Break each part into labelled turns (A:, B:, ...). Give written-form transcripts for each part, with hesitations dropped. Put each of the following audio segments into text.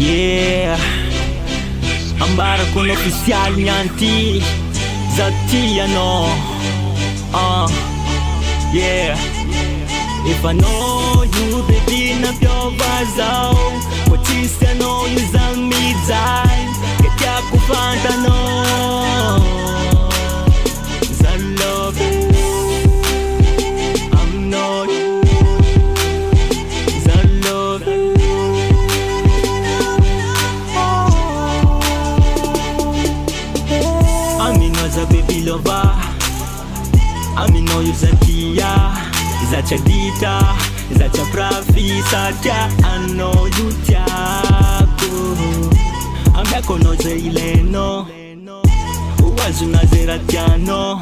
A: Yeah, ambara con official nianti Zatiano. Yeah, if I know you baby na pyo vazao Watisi I know you zami zai Ketia kufanta no Zalobe I'm not Zalobe Aminoza baby lover Amino you zatia Zacha dita Zacha prafi Satya I know you tiako Amyako noze ileno Uwazu nazera tiano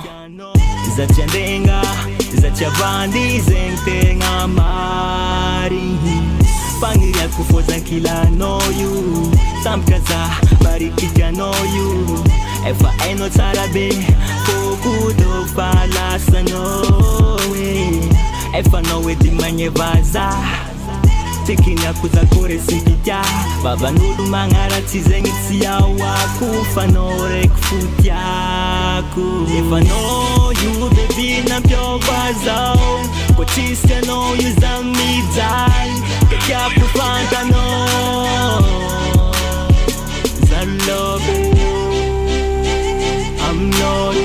A: Zacha ndenga Zacha bandi Zengtenga mari Pangiria kufoza kila know you Samkaza barikitya know you Efa eno tsarabe Fokudo falasa no way Efa no we dimanye vaza Tikinya kuza kore simpitya Baba nulu mangara tizengi tsiya wakufa no rekfutyako If I know you baby na pyo vazao Kotisya no you zami zai Kekya kufanta no Zalobe I'm not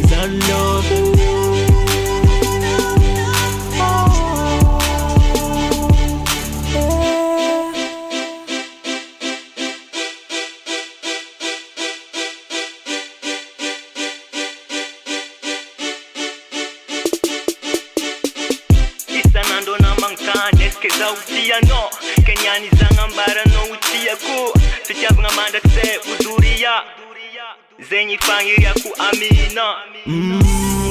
A: Zalobe Isanando na mankane Skeza utia no Kenyani zangambara no utia ku Tuchabunga manda tse uduria Zenyi fangiria ku amina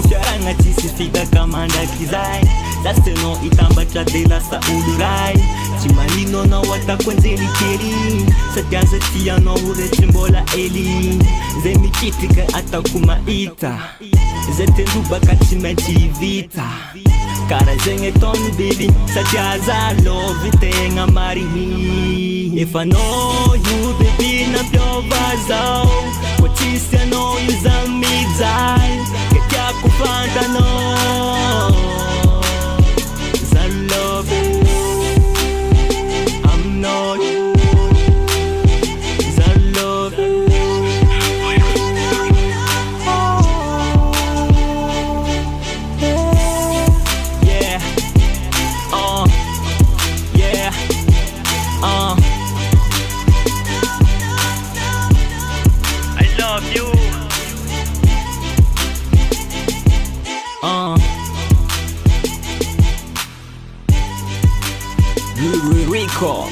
A: Charanga tisifika kamanda kizai Daste no itamba chadela sa udurai Chimalino na wata kwenzeli keri Satyanza tia no ure chimbola eli Zemi chitika ata kumaita Zetenduba kachimeti vita Kara zenge tonu baby Satyaza love tenga marihi If I know you baby na pyo vazao Watisi I know you zami zai Kekya kufanta no Zalobe I'm not Zalobe Yeah Yeah I love you Rico